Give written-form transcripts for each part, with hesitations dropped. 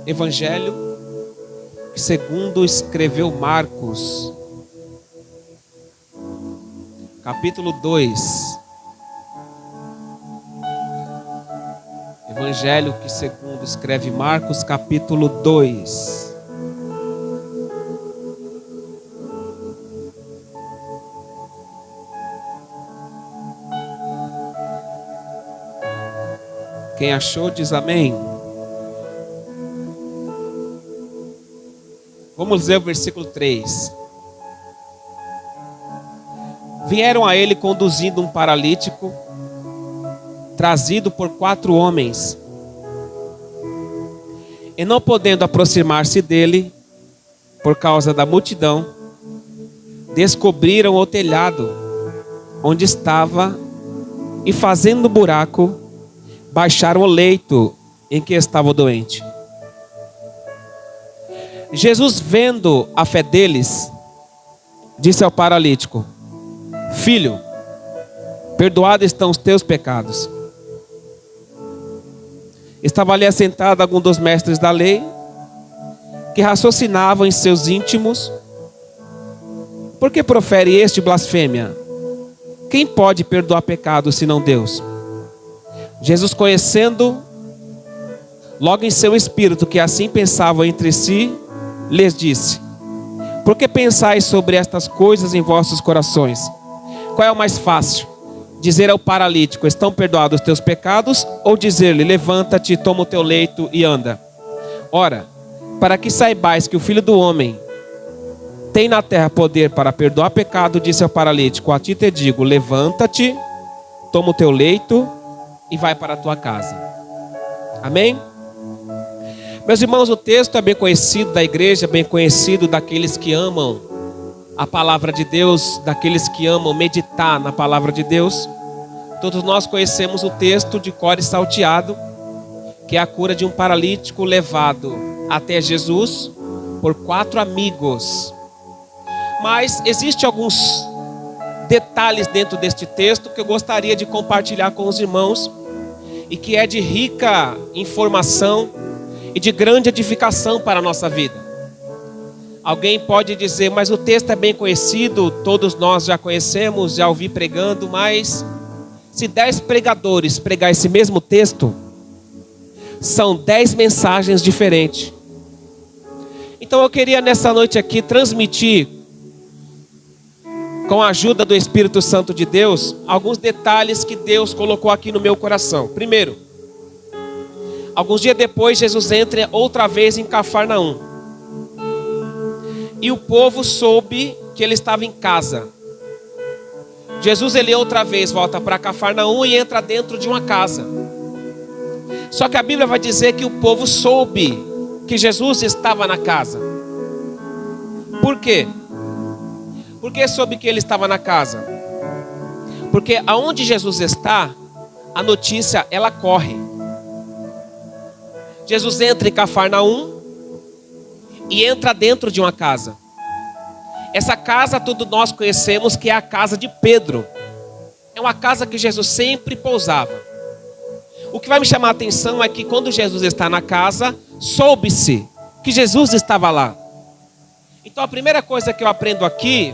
Evangelho segundo escreveu Marcos, capítulo 2. Evangelho que segundo escreve Marcos, capítulo 2. Quem achou diz amém. Vamos ler o versículo 3. Vieram a ele conduzindo um paralítico, trazido por 4 homens. E não podendo aproximar-se dele, por causa da multidão, descobriram o telhado onde estava e, fazendo buraco, baixaram o leito em que estava o doente. Jesus, vendo a fé deles, disse ao paralítico: Filho, perdoados estão os teus pecados. Estava ali assentado algum dos mestres da lei, que raciocinavam em seus íntimos: por que profere este blasfêmia? Quem pode perdoar pecados senão Deus? Jesus, conhecendo logo em seu espírito que assim pensavam entre si, lhes disse: por que pensais sobre estas coisas em vossos corações? Qual é o mais fácil? Dizer ao paralítico: estão perdoados os teus pecados? Ou dizer-lhe: levanta-te, toma o teu leito e anda? Ora, para que saibais que o Filho do Homem tem na terra poder para perdoar pecado, disse ao paralítico: a ti te digo, levanta-te, toma o teu leito e vai para a tua casa. Amém? Meus irmãos, o texto é bem conhecido da igreja, bem conhecido daqueles que amam a palavra de Deus, daqueles que amam meditar na palavra de Deus. Todos nós conhecemos o texto de cor e salteado, que é a cura de um paralítico levado até Jesus por 4 amigos. Mas existem alguns detalhes dentro deste texto que eu gostaria de compartilhar com os irmãos e que é de rica informação e de grande edificação para a nossa vida. Alguém pode dizer: mas o texto é bem conhecido, todos nós já conhecemos, já ouvi pregando, mas se 10 pregadores pregar esse mesmo texto, são 10 mensagens diferentes. Então eu queria nessa noite aqui transmitir, com a ajuda do Espírito Santo de Deus, alguns detalhes que Deus colocou aqui no meu coração. Primeiro, alguns dias depois, Jesus entra outra vez em Cafarnaum. E o povo soube que ele estava em casa. Jesus, ele outra vez volta para Cafarnaum e entra dentro de uma casa. Só que a Bíblia vai dizer que o povo soube que Jesus estava na casa. Por quê? Por que soube que ele estava na casa? Porque aonde Jesus está, a notícia ela corre. Jesus entra em Cafarnaum e entra dentro de uma casa. Essa casa todos nós conhecemos que é a casa de Pedro. É uma casa que Jesus sempre pousava. O que vai me chamar a atenção é que quando Jesus está na casa, soube-se que Jesus estava lá. Então a primeira coisa que eu aprendo aqui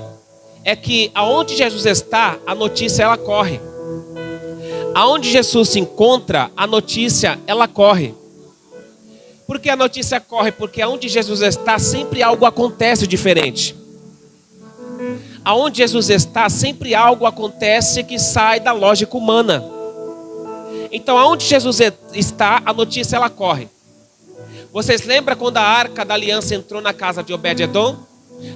é que aonde Jesus está, a notícia ela corre. Aonde Jesus se encontra, a notícia ela corre. Por que a notícia corre? Porque aonde Jesus está, sempre algo acontece diferente. Aonde Jesus está, sempre algo acontece que sai da lógica humana. Então aonde Jesus está, a notícia ela corre. Vocês lembram quando a Arca da Aliança entrou na casa de Obed-Edom?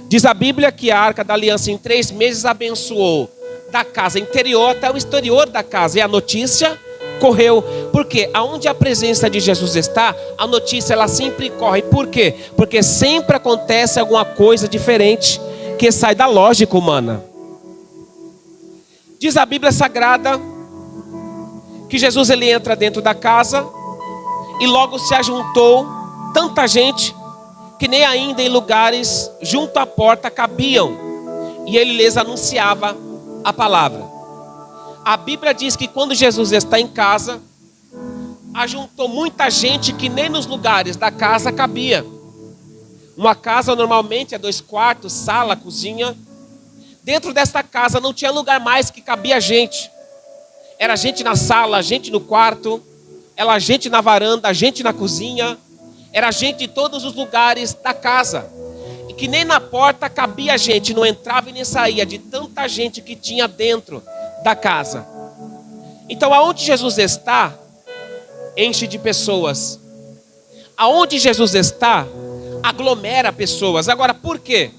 Diz a Bíblia que a Arca da Aliança em 3 meses abençoou da casa interior até o exterior da casa. E a notícia correu. Porque aonde a presença de Jesus está, a notícia ela sempre corre. Por quê? Porque sempre acontece alguma coisa diferente que sai da lógica humana. Diz a Bíblia Sagrada que Jesus ele entra dentro da casa e logo se ajuntou tanta gente que nem ainda em lugares junto à porta cabiam, e ele lhes anunciava a palavra. A Bíblia diz que quando Jesus está em casa, ajuntou muita gente que nem nos lugares da casa cabia. Uma casa normalmente é 2 quartos, sala, cozinha. Dentro desta casa não tinha lugar mais que cabia gente. Era gente na sala, gente no quarto, era gente na varanda, gente na cozinha. Era gente em todos os lugares da casa. E que nem na porta cabia gente, não entrava e nem saía de tanta gente que tinha dentro da casa. Então aonde Jesus está, enche de pessoas. Aonde Jesus está, aglomera pessoas. Agora, por quê?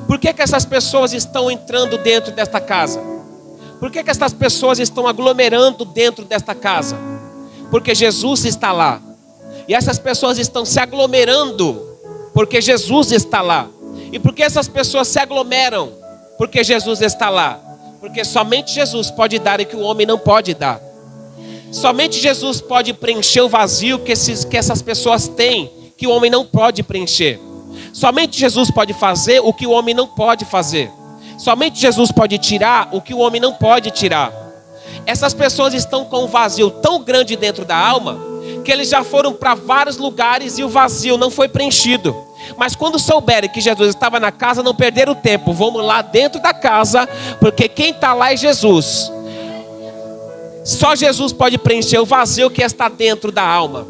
Por que essas pessoas estão entrando dentro desta casa? Por que essas pessoas estão aglomerando dentro desta casa? Porque Jesus está lá. E essas pessoas estão se aglomerando porque Jesus está lá. E por que essas pessoas se aglomeram? Porque Jesus está lá. Porque somente Jesus pode dar o que o homem não pode dar. Somente Jesus pode preencher o vazio que essas pessoas têm, que o homem não pode preencher. Somente Jesus pode fazer o que o homem não pode fazer. Somente Jesus pode tirar o que o homem não pode tirar. Essas pessoas estão com um vazio tão grande dentro da alma, que eles já foram para vários lugares e o vazio não foi preenchido. Mas quando souberem que Jesus estava na casa, não perderam tempo. Vamos lá dentro da casa, porque quem está lá é Jesus. Só Jesus pode preencher o vazio que está dentro da alma.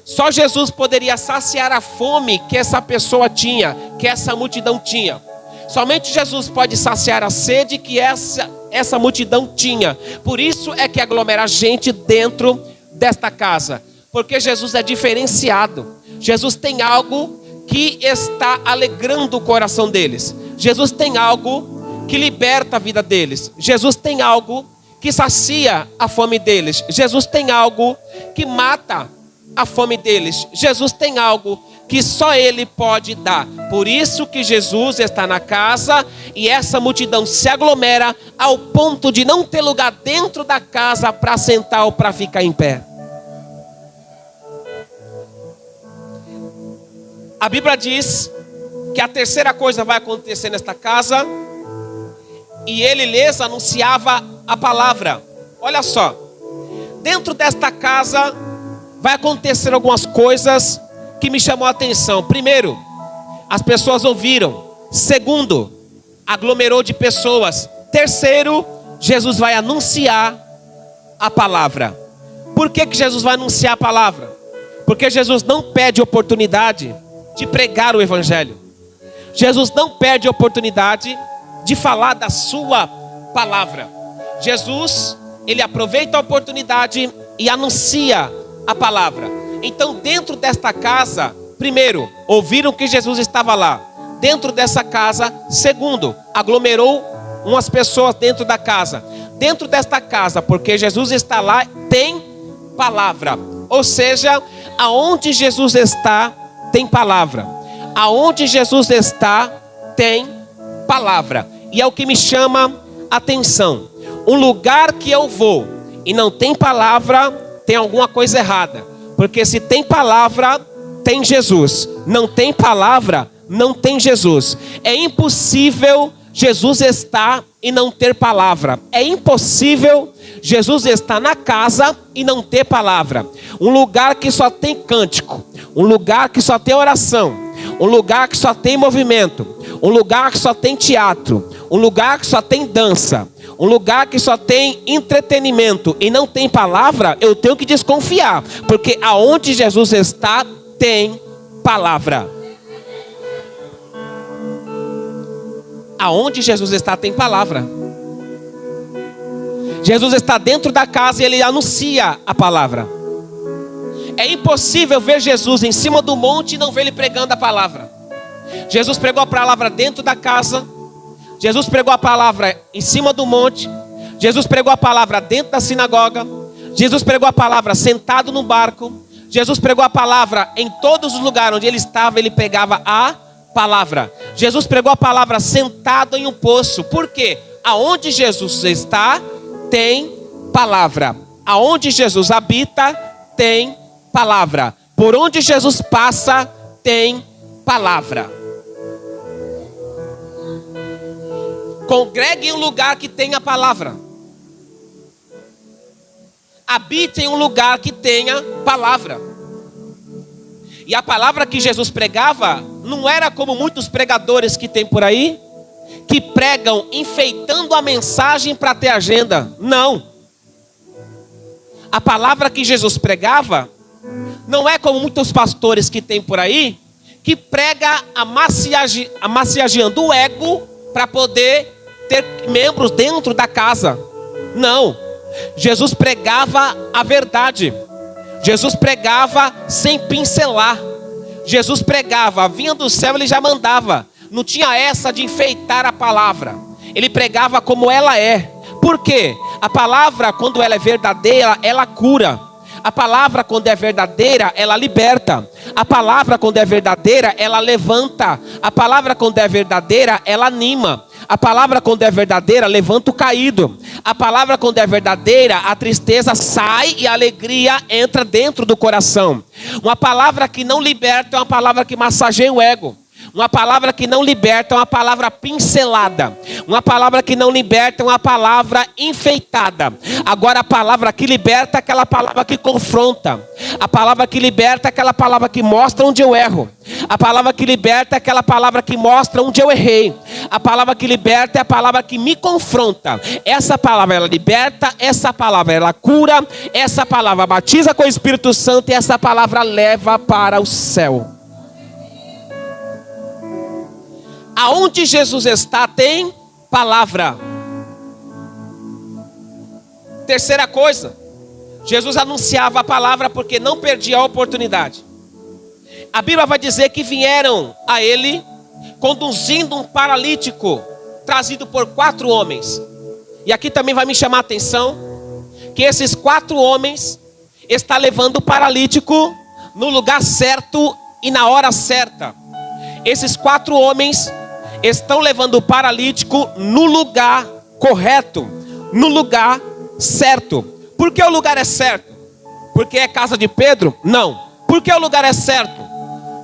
Só Jesus poderia saciar a fome que essa pessoa tinha, que essa multidão tinha. Somente Jesus pode saciar a sede que essa multidão tinha. Por isso é que aglomera gente dentro desta casa. Porque Jesus é diferenciado. Jesus tem algo que está alegrando o coração deles. Jesus tem algo que liberta a vida deles. Jesus tem algo que sacia a fome deles. Jesus tem algo que mata a fome deles. Jesus tem algo que só Ele pode dar. Por isso que Jesus está na casa e essa multidão se aglomera ao ponto de não ter lugar dentro da casa para sentar ou para ficar em pé. A Bíblia diz que a terceira coisa vai acontecer nesta casa e ele lhes anunciava a palavra. Olha só, dentro desta casa vai acontecer algumas coisas que me chamou a atenção. Primeiro, as pessoas ouviram. Segundo, aglomerou de pessoas. Terceiro, Jesus vai anunciar a palavra. Por que Jesus vai anunciar a palavra? Porque Jesus não perde oportunidade de pregar o evangelho. Jesus não perde oportunidade de falar da sua palavra. Jesus, ele aproveita a oportunidade e anuncia a palavra. Então, dentro desta casa, primeiro, ouviram que Jesus estava lá. Dentro dessa casa, segundo, aglomerou umas pessoas dentro da casa. Dentro desta casa, porque Jesus está lá, tem palavra. Ou seja, aonde Jesus está, tem palavra. Aonde Jesus está, tem palavra. E é o que me chama a atenção. Um lugar que eu vou e não tem palavra, tem alguma coisa errada. Porque se tem palavra, tem Jesus. Não tem palavra, não tem Jesus. É impossível Jesus estar e não ter palavra. É impossível Jesus estar na casa e não ter palavra. Um lugar que só tem cântico. Um lugar que só tem oração. Um lugar que só tem movimento. Um lugar que só tem teatro. Um lugar que só tem dança. Um lugar que só tem entretenimento e não tem palavra, eu tenho que desconfiar. Porque aonde Jesus está, tem palavra. Aonde Jesus está, tem palavra. Jesus está dentro da casa e ele anuncia a palavra. É impossível ver Jesus em cima do monte e não ver ele pregando a palavra. Jesus pregou a palavra dentro da casa. Jesus pregou a palavra em cima do monte. Jesus pregou a palavra dentro da sinagoga. Jesus pregou a palavra sentado no barco. Jesus pregou a palavra em todos os lugares onde ele estava, ele pregava a palavra. Jesus pregou a palavra sentado em um poço. Por quê? Aonde Jesus está, tem palavra. Aonde Jesus habita, tem palavra. Por onde Jesus passa, tem palavra. Congregue em um lugar que tenha palavra. habite em um lugar que tenha palavra. E a palavra que Jesus pregava não era como muitos pregadores que tem por aí, que pregam enfeitando a mensagem para ter agenda. Não. A palavra que Jesus pregava não é como muitos pastores que tem por aí, que prega amaciageando o ego para poder ter membros dentro da casa. Não. Jesus pregava a verdade. Jesus pregava sem pincelar. Jesus pregava, vinha do céu, ele já mandava. Não tinha essa de enfeitar a palavra. Ele pregava como ela é. Por quê? A palavra, quando ela é verdadeira, ela cura. A palavra, quando é verdadeira, ela liberta. A palavra, quando é verdadeira, ela levanta. A palavra, quando é verdadeira, ela anima. A palavra, quando é verdadeira, levanta o caído. A palavra, quando é verdadeira, a tristeza sai e a alegria entra dentro do coração. Uma palavra que não liberta é uma palavra que massageia o ego. Uma palavra que não liberta é uma palavra pincelada. Uma palavra que não liberta é uma palavra enfeitada. Agora a palavra que liberta é aquela palavra que confronta. A palavra que liberta é aquela palavra que mostra onde eu erro. A palavra que liberta é aquela palavra que mostra onde eu errei. A palavra que liberta é a palavra que me confronta. Essa palavra ela liberta, essa palavra ela cura, essa palavra batiza com o Espírito Santo e essa palavra leva para o céu. Aonde Jesus está tem palavra. Terceira coisa, Jesus anunciava a palavra porque não perdia a oportunidade. A Bíblia vai dizer que vieram a ele conduzindo um paralítico trazido por 4 homens. E aqui também vai me chamar a atenção que esses 4 homens estão levando o paralítico no lugar certo e na hora certa. Esses 4 homens estão levando o paralítico no lugar correto, no lugar certo. Por que o lugar é certo? Porque é casa de Pedro? Não. Por que o lugar é certo?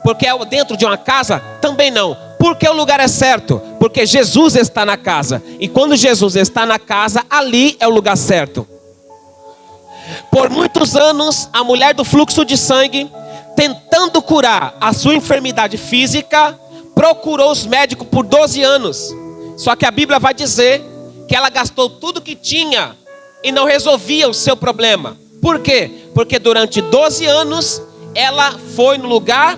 Porque é dentro de uma casa? Também não. Por que o lugar é certo? Porque Jesus está na casa. E quando Jesus está na casa, ali é o lugar certo. Por muitos anos, a mulher do fluxo de sangue, tentando curar a sua enfermidade física, procurou os médicos por 12 anos. Só que a Bíblia vai dizer que ela gastou tudo que tinha e não resolvia o seu problema. Por quê? Porque durante 12 anos ela foi no lugar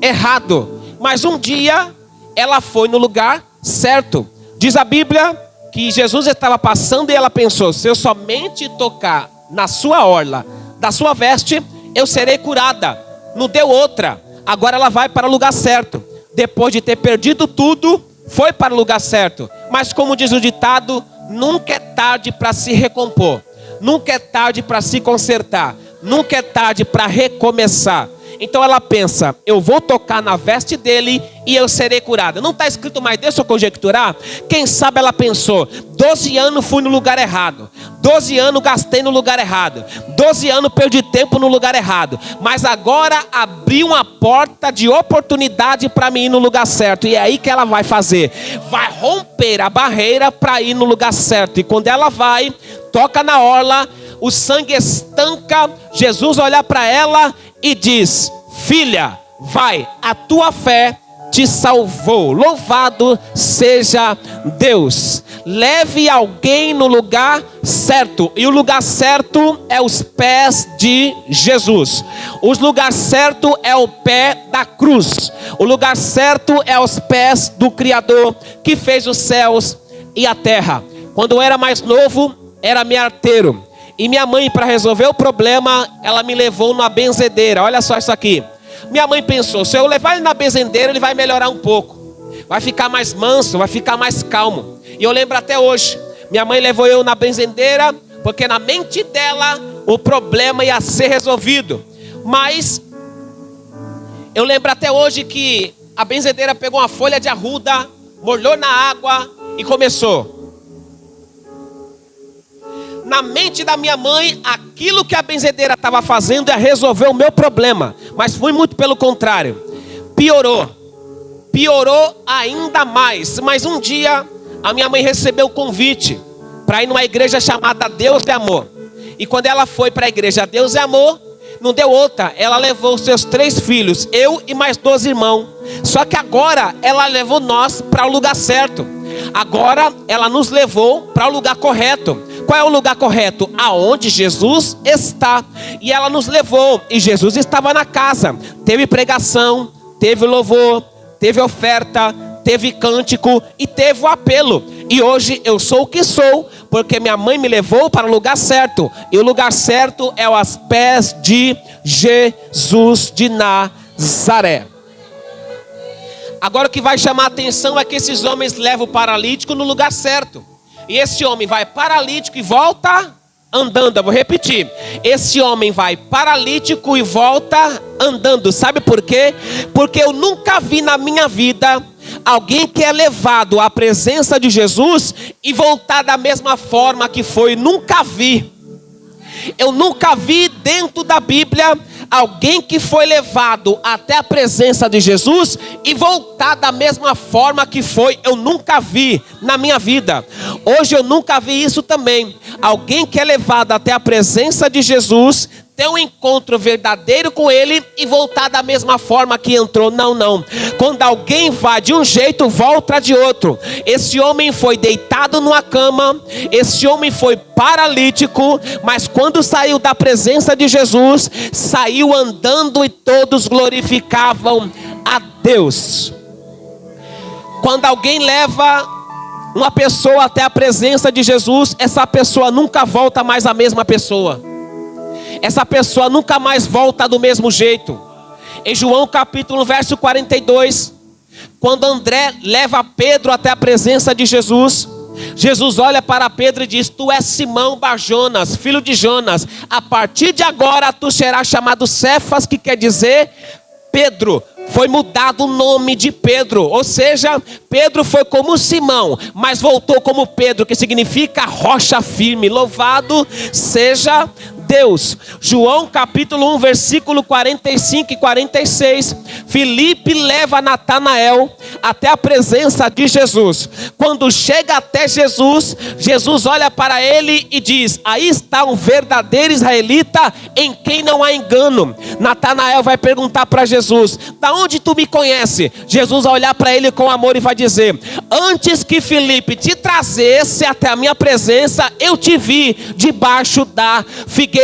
errado. Mas um dia ela foi no lugar certo. Diz a Bíblia que Jesus estava passando e ela pensou: se eu somente tocar na sua orla da sua veste, eu serei curada. Não deu outra. Agora ela vai para o lugar certo. Depois de ter perdido tudo, foi para o lugar certo. Mas como diz o ditado, nunca é tarde para se recompor. Nunca é tarde para se consertar. Nunca é tarde para recomeçar. Então ela pensa: eu vou tocar na veste dele e eu serei curada. Não está escrito, mas deixa eu conjecturar. Quem sabe ela pensou: 12 anos fui no lugar errado. 12 anos gastei no lugar errado. 12 anos perdi tempo no lugar errado. Mas agora abriu uma porta de oportunidade para mim ir no lugar certo. E é aí que ela vai fazer. Vai romper a barreira para ir no lugar certo. E quando ela vai, toca na orla, o sangue estanca. Jesus olha para ela e diz: filha, vai, a tua fé te salvou. Louvado seja Deus. Leve alguém no lugar certo. E o lugar certo é os pés de Jesus. O lugar certo é o pé da cruz. O lugar certo é os pés do Criador que fez os céus e a terra. Quando eu era mais novo, era mearteiro. E minha mãe, para resolver o problema, ela me levou numa benzedeira. Olha só isso aqui. Minha mãe pensou: se eu levar ele na benzedeira, ele vai melhorar um pouco. Vai ficar mais manso, vai ficar mais calmo. E eu lembro até hoje. Minha mãe levou eu na benzedeira, porque na mente dela, o problema ia ser resolvido. Mas, eu lembro até hoje que a benzedeira pegou uma folha de arruda, molhou na água e começou. Na mente da minha mãe, aquilo que a benzedeira estava fazendo é resolver o meu problema. Mas foi muito pelo contrário. Piorou ainda mais. Mas um dia, a minha mãe recebeu o convite para ir numa igreja chamada Deus de Amor. E quando ela foi para a igreja Deus é Amor, não deu outra, ela levou os seus 3 filhos, eu e mais 2 irmãos. Só que agora ela levou nós para o lugar certo. Agora ela nos levou para o lugar correto. Qual é o lugar correto? Aonde Jesus está. E ela nos levou, e Jesus estava na casa. Teve pregação, teve louvor, teve oferta, teve cântico e teve o apelo. E hoje eu sou o que sou, porque minha mãe me levou para o lugar certo. E o lugar certo é aos pés de Jesus de Nazaré. Agora o que vai chamar a atenção é que esses homens levam o paralítico no lugar certo. E esse homem vai paralítico e volta andando. Eu vou repetir. Esse homem vai paralítico e volta andando. Sabe por quê? Porque eu nunca vi na minha vida alguém que é levado à presença de Jesus e voltar da mesma forma que foi. Nunca vi. Eu nunca vi dentro da Bíblia alguém que foi levado até a presença de Jesus e voltar da mesma forma que foi. Eu nunca vi na minha vida. Hoje eu nunca vi isso também. Alguém que é levado até a presença de Jesus, ter um encontro verdadeiro com Ele e voltar da mesma forma que entrou. Não, não. Quando alguém vai de um jeito, volta de outro. Esse homem foi deitado numa cama, esse homem foi paralítico, mas quando saiu da presença de Jesus, saiu andando e todos glorificavam a Deus. Quando alguém leva uma pessoa até a presença de Jesus, essa pessoa nunca volta mais a mesma pessoa. Essa pessoa nunca mais volta do mesmo jeito. Em João capítulo verso 42, quando André leva Pedro até a presença de Jesus, Jesus olha para Pedro e diz: tu és Simão Bar-Jonas, filho de Jonas. A partir de agora tu serás chamado Cefas, que quer dizer Pedro. Foi mudado o nome de Pedro. Ou seja, Pedro foi como Simão, mas voltou como Pedro, que significa rocha firme. Louvado seja Deus. João capítulo 1 versículo 45 e 46. Filipe leva Natanael até a presença de Jesus. Quando chega até Jesus, Jesus olha para ele e diz: aí está um verdadeiro israelita em quem não há engano. Natanael vai perguntar para Jesus: da onde tu me conhece? Jesus vai olhar para ele com amor e vai dizer: antes que Filipe te trazesse até a minha presença, eu te vi debaixo da figueira.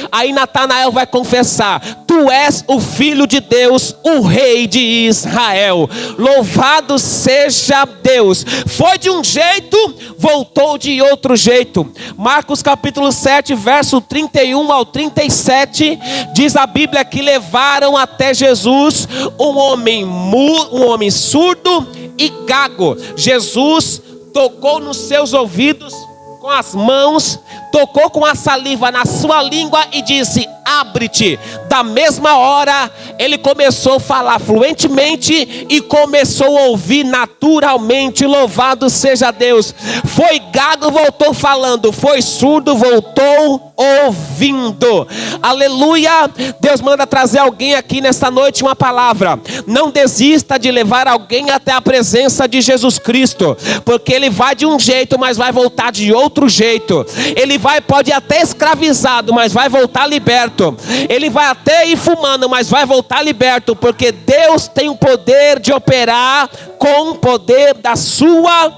Aí Natanael vai confessar: tu és o Filho de Deus, o Rei de Israel. Louvado seja Deus. Foi de um jeito, voltou de outro jeito. Marcos capítulo 7 verso 31 ao 37, diz a Bíblia que levaram até Jesus um homem surdo e gago. Jesus tocou nos seus ouvidos com as mãos, tocou com a saliva na sua língua e disse: abre-te. Da mesma hora ele começou a falar fluentemente e começou a ouvir naturalmente. Louvado seja Deus. Foi gago, voltou falando. Foi surdo, voltou ouvindo. Aleluia. Deus manda trazer alguém aqui nesta noite uma palavra. Não desista de levar alguém até a presença de Jesus Cristo, porque ele vai de um jeito, mas vai voltar de outro jeito. Ele pode até escravizado, mas vai voltar liberto. Ele vai até ir fumando, mas vai voltar liberto, porque Deus tem o poder de operar com o poder da sua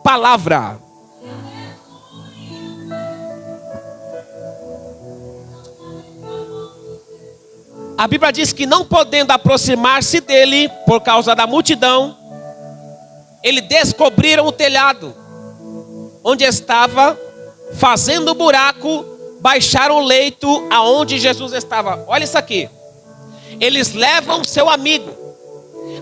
palavra. A Bíblia diz que não podendo aproximar-se dele por causa da multidão, eles descobriram o telhado onde estava, fazendo buraco, baixaram o leito aonde Jesus estava. Olha isso aqui. Eles levam seu amigo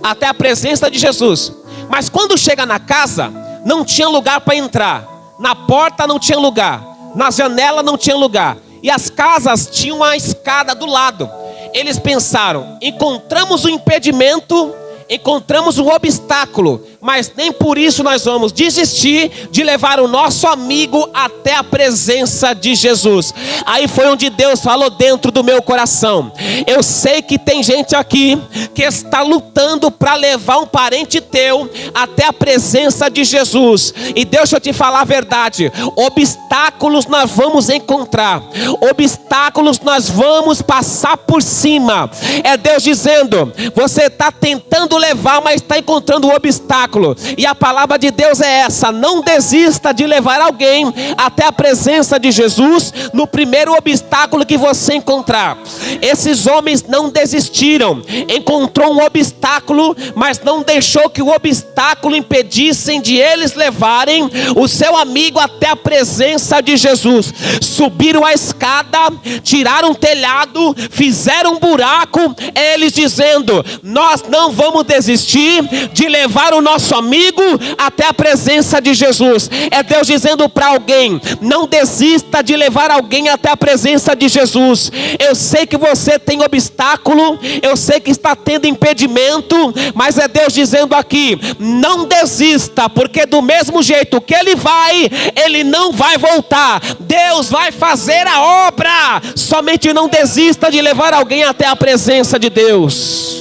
até a presença de Jesus, mas quando chega na casa, não tinha lugar para entrar. Na porta não tinha lugar, na janela não tinha lugar, e as casas tinham uma escada do lado. Eles pensaram: encontramos um impedimento, encontramos um obstáculo mas nem por isso nós vamos desistir de levar o nosso amigo até a presença de Jesus. Aí foi onde Deus falou dentro do meu coração: eu sei que tem gente aqui que está lutando para levar um parente teu até a presença de Jesus. E deixa eu te falar a verdade: obstáculos nós vamos encontrar, obstáculos nós vamos passar por cima. É Deus dizendo: você está tentando levar, mas está encontrando um obstáculo. E a palavra de Deus é essa: não desista de levar alguém até a presença de Jesus no primeiro obstáculo que você encontrar. Esses homens não desistiram, encontrou um obstáculo, mas não deixou que o obstáculo impedissem de eles levarem o seu amigo até a presença de Jesus. Subiram a escada, tiraram o telhado, fizeram um buraco, eles dizendo: nós não vamos desistir de levar o nosso amigo até a presença de Jesus. É Deus dizendo para alguém: não desista de levar alguém até a presença de Jesus. Eu sei que você tem obstáculo, eu sei que está tendo impedimento, mas é Deus dizendo aqui: não desista, porque do mesmo jeito que ele não vai voltar. Deus vai fazer a obra. Somente não desista de levar alguém até a presença de Deus.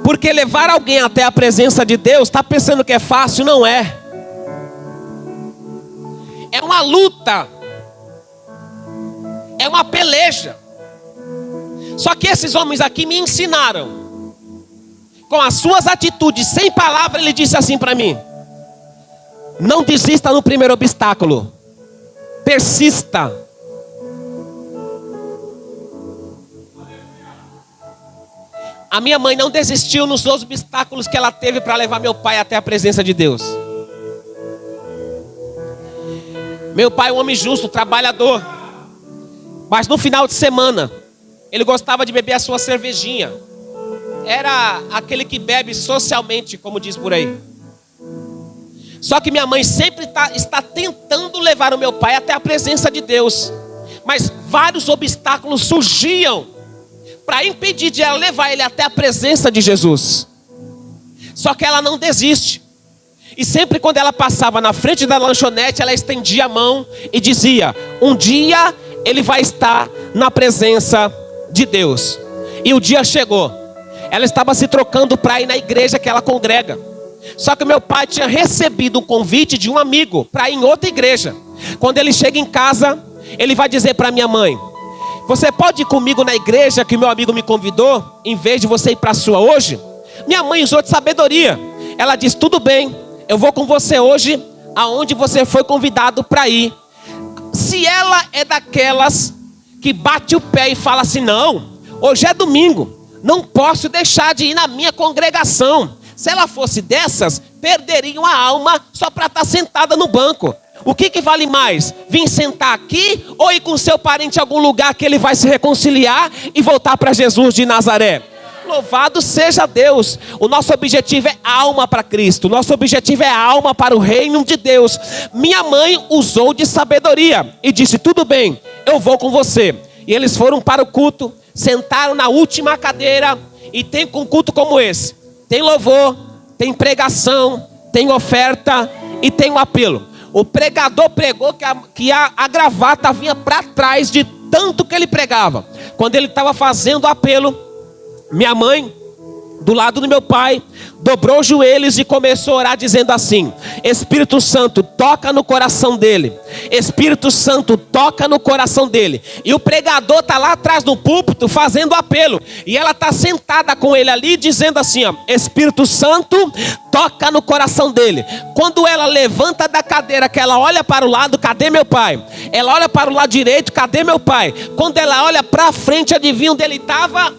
Porque levar alguém até a presença de Deus, está pensando que é fácil? Não é. É uma luta. É uma peleja. Só que esses homens aqui me ensinaram. Com as suas atitudes, sem palavra, ele disse assim para mim: não desista no primeiro obstáculo. Persista. A minha mãe não desistiu nos outros obstáculos que ela teve para levar meu pai até a presença de Deus. Meu pai é um homem justo, trabalhador. Mas no final de semana, ele gostava de beber a sua cervejinha. Era aquele que bebe socialmente, como diz por aí. Só que minha mãe sempre está tentando levar o meu pai até a presença de Deus. Mas vários obstáculos surgiam para impedir de ela levar ele até a presença de Jesus. Só que ela não desiste. E sempre quando ela passava na frente da lanchonete, ela estendia a mão e dizia: um dia ele vai estar na presença de Deus. E o dia chegou. Ela estava se trocando para ir na igreja que ela congrega. Só que meu pai tinha recebido um convite de um amigo para ir em outra igreja. Quando ele chega em casa, ele vai dizer para minha mãe: você pode ir comigo na igreja que meu amigo me convidou, em vez de você ir para a sua hoje? Minha mãe usou de sabedoria. Ela disse: tudo bem, eu vou com você hoje aonde você foi convidado para ir. Se ela é daquelas que bate o pé e fala assim: não, hoje é domingo, não posso deixar de ir na minha congregação. Se ela fosse dessas, perderiam a alma só para estar sentada no banco. O que vale mais? Vir sentar aqui ou ir com seu parente em algum lugar que ele vai se reconciliar e voltar para Jesus de Nazaré? Louvado seja Deus. O nosso objetivo é alma para Cristo. O nosso objetivo é alma para o reino de Deus. Minha mãe usou de sabedoria e disse: tudo bem, eu vou com você. E eles foram para o culto, sentaram na última cadeira. E tem um culto como esse: tem louvor, tem pregação, tem oferta e tem um apelo. O pregador pregou que a gravata vinha para trás de tanto que ele pregava. Quando ele estava fazendo o apelo, minha mãe, do lado do meu pai, dobrou os joelhos e começou a orar dizendo assim: Espírito Santo, toca no coração dele. Espírito Santo, toca no coração dele. E o pregador está lá atrás do púlpito fazendo apelo. E ela está sentada com ele ali dizendo assim: ó, Espírito Santo, toca no coração dele. Quando ela levanta da cadeira, que ela olha para o lado, cadê meu pai? Ela olha para o lado direito, cadê meu pai? Quando ela olha para frente, adivinha onde ele estava?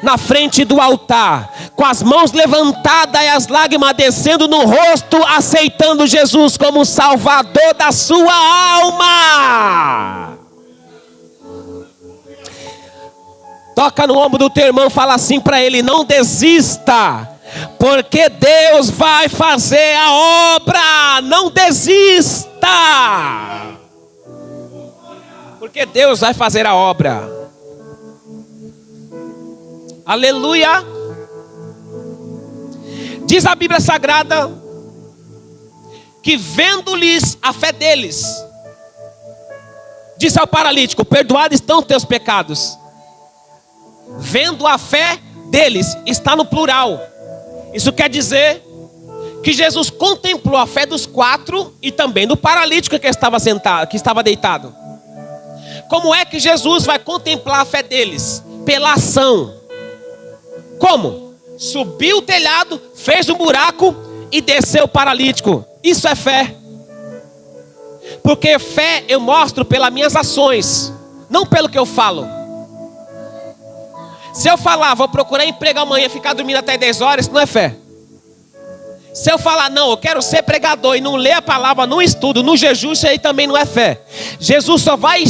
Na frente do altar, com as mãos levantadas e as lágrimas descendo no rosto, aceitando Jesus como Salvador da sua alma. Toca no ombro do teu irmão, fala assim para ele: não desista, porque Deus vai fazer a obra. Não desista, porque Deus vai fazer a obra. Aleluia. Diz a Bíblia Sagrada que vendo-lhes a fé deles, disse ao paralítico: perdoados estão os teus pecados. Vendo a fé deles, está no plural. Isso quer dizer que Jesus contemplou a fé dos 4 e também do paralítico que estava sentado, que estava deitado. Como é que Jesus vai contemplar a fé deles? Pela ação. Como? Subiu o telhado, fez um buraco e desceu o paralítico. Isso é fé. Porque fé eu mostro pelas minhas ações, não pelo que eu falo. Se eu falar, vou procurar emprego amanhã, ficar dormindo até 10 horas, isso não é fé. Se eu falar, não, eu quero ser pregador e não ler a palavra, não estudo, no jejum, isso aí também não é fé. Jesus só vai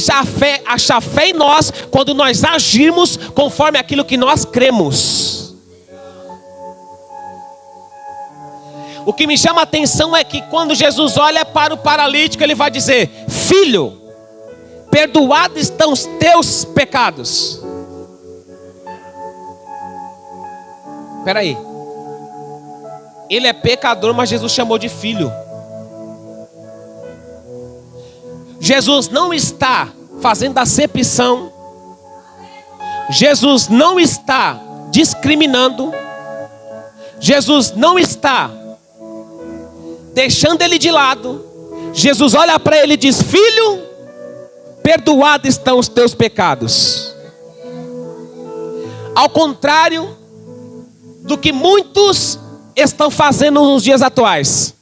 achar fé em nós quando nós agirmos conforme aquilo que nós cremos. O que me chama a atenção é que quando Jesus olha para o paralítico, ele vai dizer: filho, perdoados estão os teus pecados. Espera aí. Ele é pecador, mas Jesus chamou de filho. Jesus não está fazendo acepção. Jesus não está discriminando. Jesus não está deixando ele de lado. Jesus olha para ele e diz: filho, perdoados estão os teus pecados. Ao contrário do que muitos estão fazendo nos dias atuais.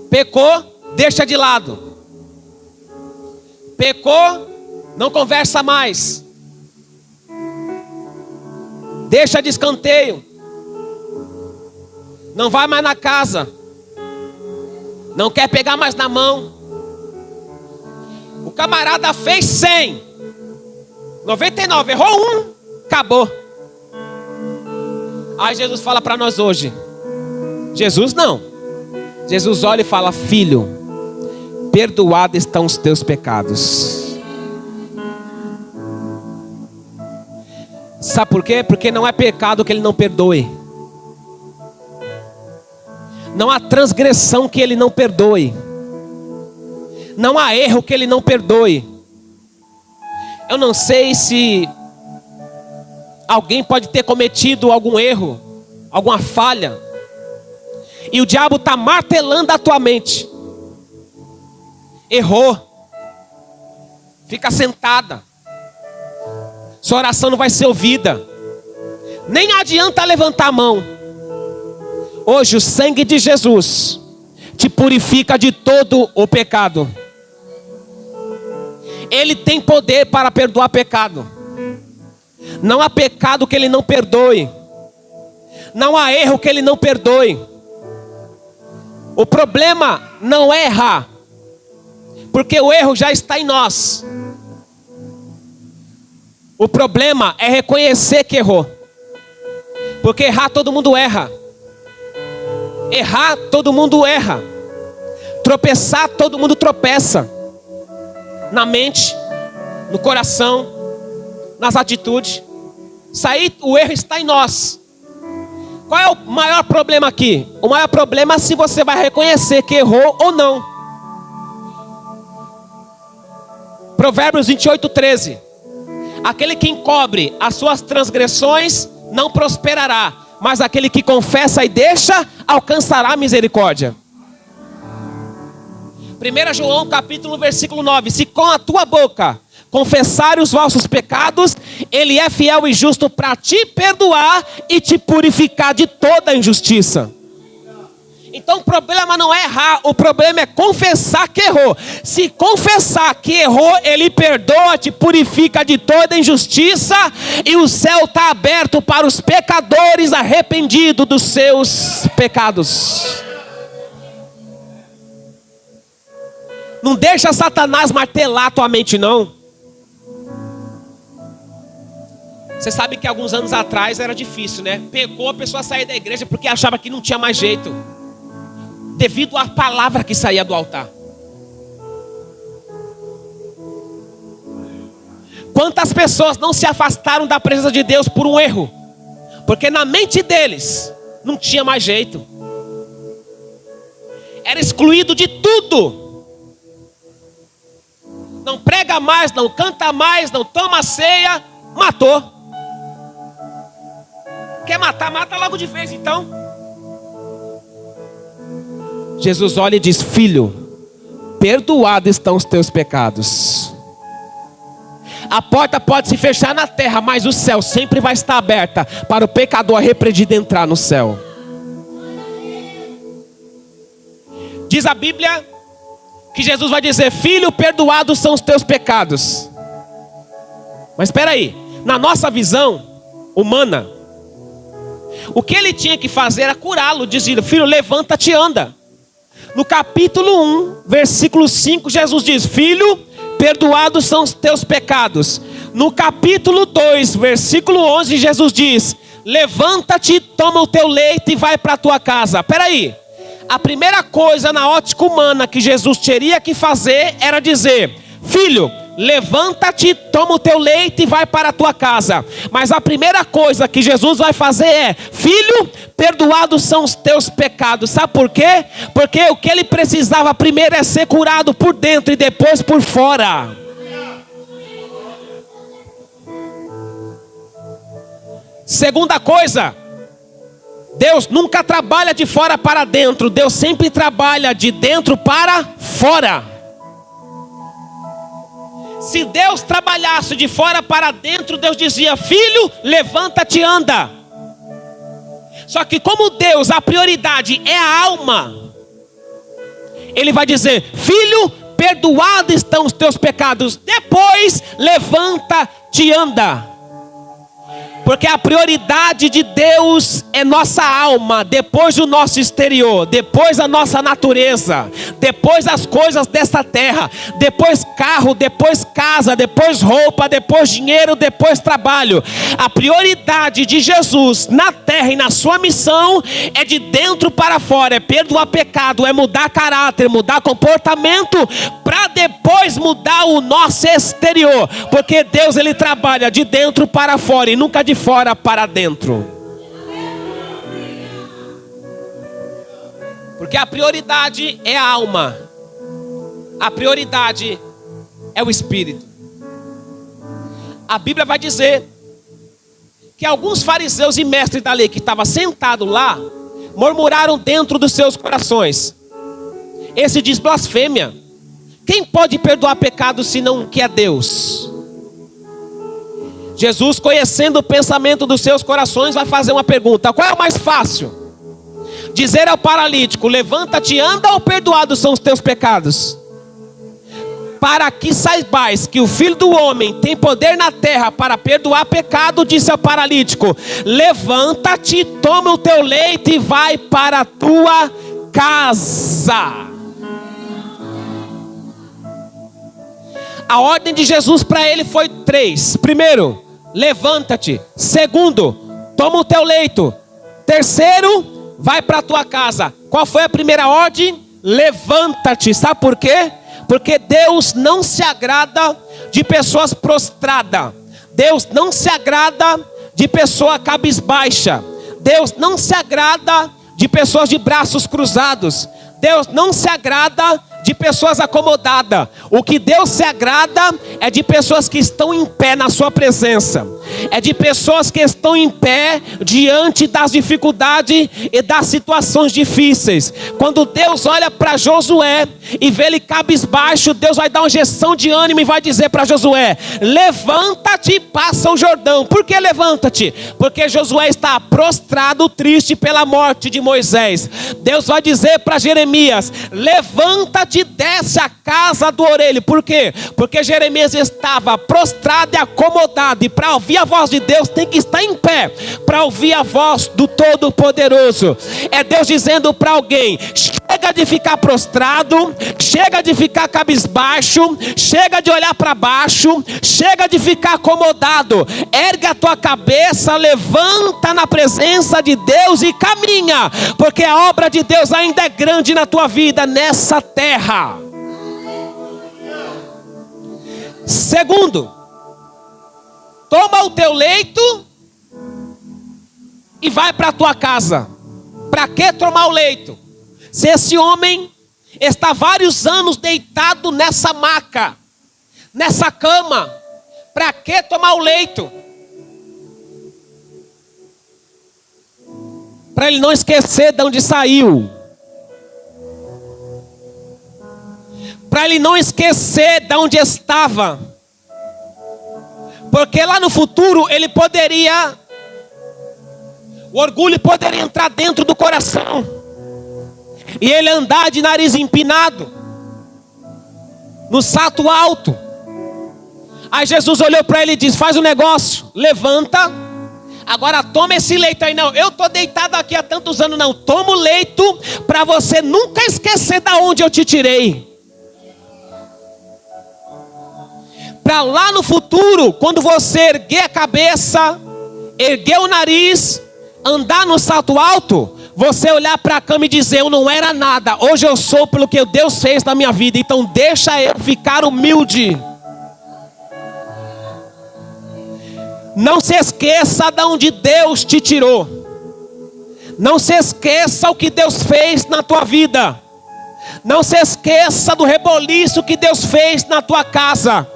Pecou, deixa de lado. Pecou, não conversa mais. Deixa de escanteio. Não vai mais na casa. Não quer pegar mais na mão. O camarada fez 100. 99, errou um, acabou. Aí Jesus fala para nós hoje. Jesus não. Jesus olha e fala: filho, perdoados estão os teus pecados. Sabe por quê? Porque não é pecado que ele não perdoe. Não há transgressão que ele não perdoe. Não há erro que ele não perdoe. Eu não sei se alguém pode ter cometido algum erro, alguma falha, e o diabo está martelando a tua mente. Errou. Fica sentada. Sua oração não vai ser ouvida. Nem adianta levantar a mão. Hoje o sangue de Jesus te purifica de todo o pecado. Ele tem poder para perdoar pecado. Não há pecado que ele não perdoe. Não há erro que ele não perdoe. O problema não é errar, porque o erro já está em nós. O problema é reconhecer que errou. Porque errar todo mundo erra. Errar todo mundo erra. Tropeçar todo mundo tropeça. Na mente, no coração, nas atitudes. Isso aí, o erro está em nós. Qual é o maior problema aqui? O maior problema é se você vai reconhecer que errou ou não. Provérbios 28:13. Aquele que encobre as suas transgressões não prosperará, mas aquele que confessa e deixa alcançará misericórdia. 1 João capítulo versículo 9. Se com a tua boca confessar os vossos pecados, ele é fiel e justo para te perdoar e te purificar de toda injustiça. Então o problema não é errar, o problema é confessar que errou. Se confessar que errou, ele perdoa, te purifica de toda injustiça, e o céu está aberto para os pecadores arrependidos dos seus pecados. Não deixa Satanás martelar tua mente, não. Você sabe que alguns anos atrás era difícil, né? Pecou, a pessoa sair da igreja porque achava que não tinha mais jeito, devido à palavra que saía do altar. Quantas pessoas não se afastaram da presença de Deus por um erro? Porque na mente deles não tinha mais jeito. Era excluído de tudo. Não prega mais, não canta mais, não toma ceia. Matou. Quer matar? Mata logo de vez então. Jesus olha e diz: filho, perdoados estão os teus pecados. A porta pode se fechar na terra, mas o céu sempre vai estar aberta para o pecador arrependido entrar no céu. Diz a Bíblia que Jesus vai dizer: filho, perdoados são os teus pecados. Mas espera aí, na nossa visão humana, o que ele tinha que fazer era curá-lo, dizendo: filho, levanta-te e anda. No capítulo 1, versículo 5, Jesus diz: filho, perdoados são os teus pecados. No capítulo 2, versículo 11, Jesus diz: levanta-te, toma o teu leito e vai para a tua casa. Espera aí, a primeira coisa na ótica humana que Jesus teria que fazer era dizer: filho, levanta-te, toma o teu leito e vai para a tua casa. Mas a primeira coisa que Jesus vai fazer é: filho, perdoados são os teus pecados. Sabe por quê? Porque o que ele precisava primeiro é ser curado por dentro e depois por fora. Segunda coisa, Deus nunca trabalha de fora para dentro. Deus sempre trabalha de dentro para fora. Se Deus trabalhasse de fora para dentro, Deus dizia: filho, levanta-te e anda. Só que como Deus, a prioridade é a alma, Ele vai dizer: filho, perdoados estão os teus pecados, depois levanta-te e anda. Porque a prioridade de Deus é nossa alma, depois o nosso exterior, depois a nossa natureza, depois as coisas desta terra, depois carro, depois casa, depois roupa, depois dinheiro, depois trabalho. A prioridade de Jesus na terra e na sua missão é de dentro para fora, é perdoar pecado, é mudar caráter, mudar comportamento, para depois mudar o nosso exterior. Porque Deus, Ele trabalha de dentro para fora e nunca de fora para dentro. Porque a prioridade é a alma, a prioridade é o espírito. A Bíblia vai dizer que alguns fariseus e mestres da lei que estavam sentados lá murmuraram dentro dos seus corações: esse diz blasfêmia. Quem pode perdoar pecado senão que é Deus? Jesus, conhecendo o pensamento dos seus corações, vai fazer uma pergunta: qual é o mais fácil? Dizer ao paralítico: levanta-te e anda, ou perdoados são os teus pecados? Para que saibais que o Filho do Homem tem poder na terra para perdoar pecado, disse ao paralítico: levanta-te, toma o teu leito e vai para a tua casa. A ordem de Jesus para ele foi 3. Primeiro, levanta-te. Segundo, toma o teu leito. Terceiro, vai para a tua casa. Qual foi a primeira ordem? Levanta-te. Sabe por quê? Porque Deus não se agrada de pessoas prostradas. Deus não se agrada de pessoa cabisbaixa. Deus não se agrada de pessoas de braços cruzados. Deus não se agrada de pessoas acomodadas. O que Deus se agrada é de pessoas que estão em pé na sua presença. É de pessoas que estão em pé diante das dificuldades e das situações difíceis. Quando Deus olha para Josué e vê ele cabisbaixo, Deus vai dar uma injeção de ânimo e vai dizer para Josué: levanta-te e passa o Jordão. Por que levanta-te? Porque Josué está prostrado, triste pela morte de Moisés. Deus vai dizer para Jeremias: levanta-te e desce a casa do orelho. Por quê? Porque Jeremias estava prostrado e acomodado, e para ouvir a voz de Deus tem que estar em pé, para ouvir a voz do Todo-Poderoso. É Deus dizendo para alguém: chega de ficar prostrado, chega de ficar cabisbaixo, chega de olhar para baixo, chega de ficar acomodado. Ergue a tua cabeça, levanta na presença de Deus e caminha, porque a obra de Deus ainda é grande na tua vida nessa terra. Segundo, toma o teu leito e vai para a tua casa. Para que tomar o leito? Se esse homem está vários anos deitado nessa maca, nessa cama, para que tomar o leito? Para ele não esquecer de onde saiu. Para ele não esquecer de onde estava. Porque lá no futuro ele poderia, o orgulho poderia entrar dentro do coração. E ele andar de nariz empinado, no salto alto. Aí Jesus olhou para ele e disse: faz um negócio, levanta, agora toma esse leito aí. Não, eu estou deitado aqui há tantos anos. Não, toma o leito para você nunca esquecer de onde eu te tirei. Para lá no futuro, quando você erguer a cabeça, erguer o nariz, andar no salto alto, você olhar para a cama e dizer: eu não era nada, hoje eu sou pelo que Deus fez na minha vida. Então deixa eu ficar humilde. Não se esqueça de onde Deus te tirou. Não se esqueça o que Deus fez na tua vida. Não se esqueça do reboliço que Deus fez na tua casa.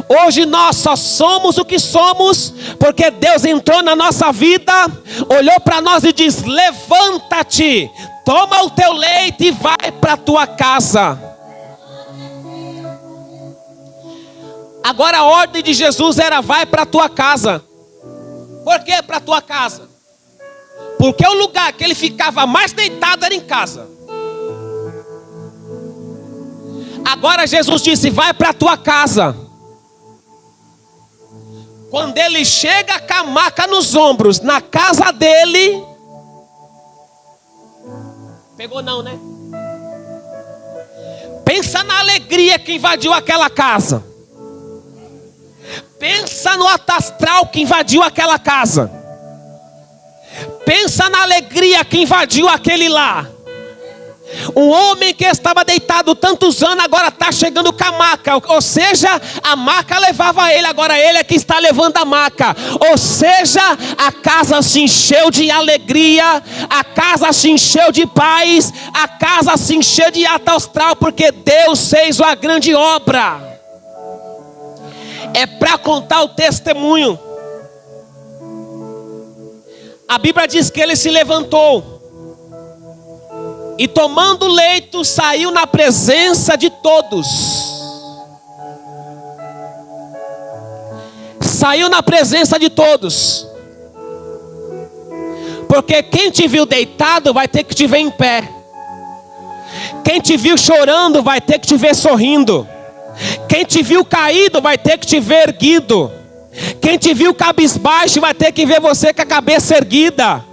Hoje nós só somos o que somos porque Deus entrou na nossa vida, olhou para nós e diz: levanta-te, toma o teu leito e vai para a tua casa. Agora a ordem de Jesus era: vai para a tua casa. Por que para a tua casa? Porque o lugar que ele ficava mais deitado era em casa. Agora Jesus disse: vai para a tua casa. Quando ele chega com a maca nos ombros, na casa dele, pegou não, né? Pensa na alegria que invadiu aquela casa. Pensa no alto astral que invadiu aquela casa. Pensa na alegria que invadiu aquele lar. Um homem que estava deitado tantos anos, agora está chegando com a maca. Ou seja, a maca levava ele, agora ele é que está levando a maca. Ou seja, a casa se encheu de alegria, a casa se encheu de paz, a casa se encheu de alto astral, porque Deus fez uma grande obra. É para contar o testemunho. A Bíblia diz que ele se levantou e, tomando o leito, saiu na presença de todos. Saiu na presença de todos. Porque quem te viu deitado vai ter que te ver em pé. Quem te viu chorando vai ter que te ver sorrindo. Quem te viu caído vai ter que te ver erguido. Quem te viu cabisbaixo vai ter que ver você com a cabeça erguida.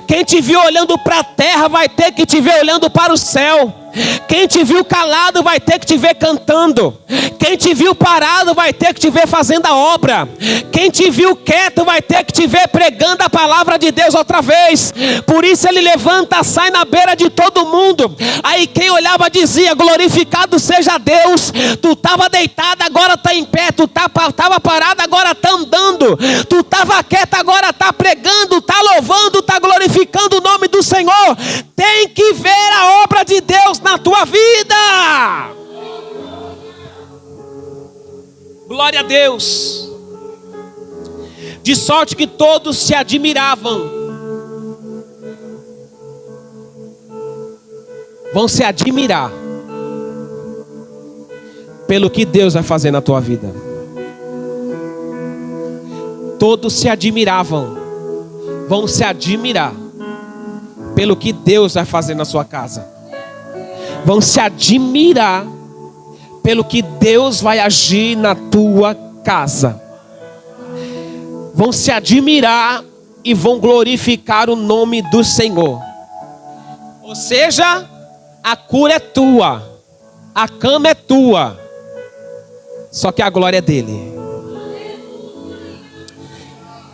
Quem te viu olhando para a terra vai ter que te ver olhando para o céu. Quem te viu calado vai ter que te ver cantando. Quem te viu parado vai ter que te ver fazendo a obra. Quem te viu quieto vai ter que te ver pregando a palavra de Deus outra vez. Por isso ele levanta, sai na beira de todo mundo. Aí quem olhava dizia: glorificado seja Deus. Tu estava deitado, agora está em pé. Tu estava parado, agora está andando. Tu estava quieto, agora está pregando, está louvando, está glorificando o nome do Senhor. Tem que ver a obra de Deus na tua vida. Glória a Deus. De sorte que todos se admiravam. Vão se admirar pelo que Deus vai fazer na tua vida. Todos se admiravam. Vão se admirar pelo que Deus vai fazer na sua casa. Vão se admirar pelo que Deus vai agir na tua casa. Vão se admirar e vão glorificar o nome do Senhor. Ou seja, a cura é tua, a cama é tua, só que a glória é dele.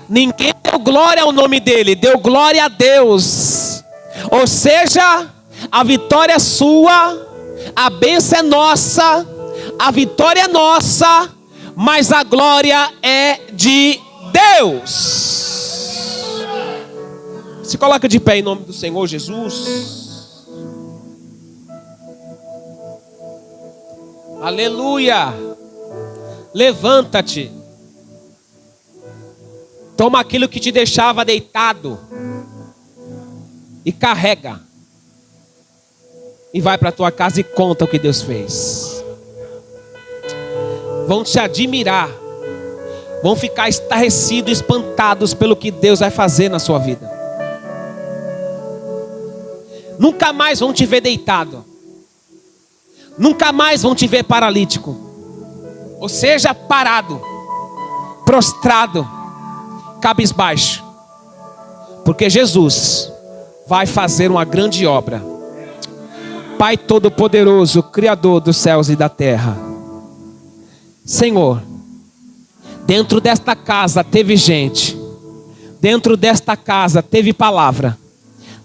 Ninguém deu glória ao nome dele, deu glória a Deus. Ou seja, a vitória é sua, a bênção é nossa, a vitória é nossa, mas a glória é de Deus. Se coloca de pé em nome do Senhor Jesus. Aleluia. Levanta-te. Toma aquilo que te deixava deitado e carrega. E vai para a tua casa e conta o que Deus fez. Vão te admirar. Vão ficar estarrecidos, espantados pelo que Deus vai fazer na sua vida. Nunca mais vão te ver deitado. Nunca mais vão te ver paralítico. Ou seja, parado, prostrado, cabisbaixo. Porque Jesus vai fazer uma grande obra. Pai Todo-Poderoso, Criador dos céus e da terra. Senhor, dentro desta casa teve gente. Dentro desta casa teve palavra.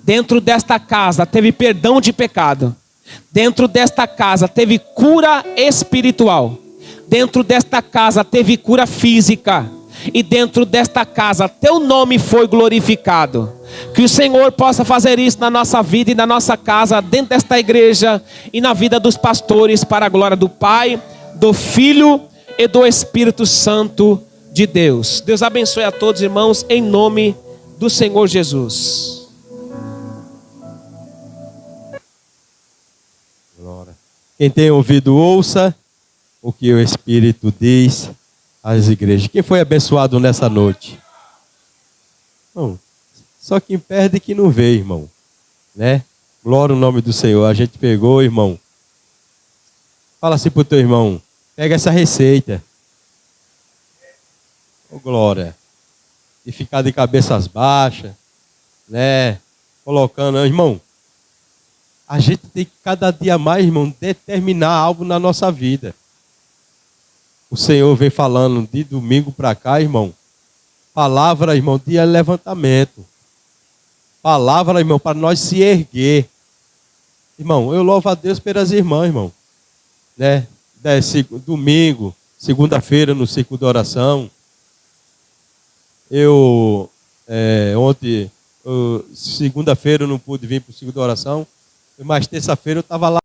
Dentro desta casa teve perdão de pecado. Dentro desta casa teve cura espiritual. Dentro desta casa teve cura física. E dentro desta casa teu nome foi glorificado. Que o Senhor possa fazer isso na nossa vida e na nossa casa, dentro desta igreja e na vida dos pastores, para a glória do Pai, do Filho e do Espírito Santo de Deus. Deus abençoe a todos, irmãos, em nome do Senhor Jesus. Quem tem ouvido, ouça o que o Espírito diz às igrejas. Quem foi abençoado nessa noite? Bom, só quem perde que não vê, irmão, né? Glória ao nome do Senhor. A gente pegou, irmão. Fala assim pro teu irmão: pega essa receita. Ô, glória. E ficar de cabeças baixas, né? Colocando, irmão. A gente tem que cada dia mais, irmão, determinar algo na nossa vida. O Senhor vem falando de domingo para cá, irmão. Palavra, irmão, de levantamento. Palavra, irmão, para nós se erguer. Irmão, eu louvo a Deus pelas irmãs, irmão. Né? Domingo, segunda-feira, no círculo de oração. Ontem, segunda-feira eu não pude vir para o círculo de oração. Mas terça-feira eu estava lá.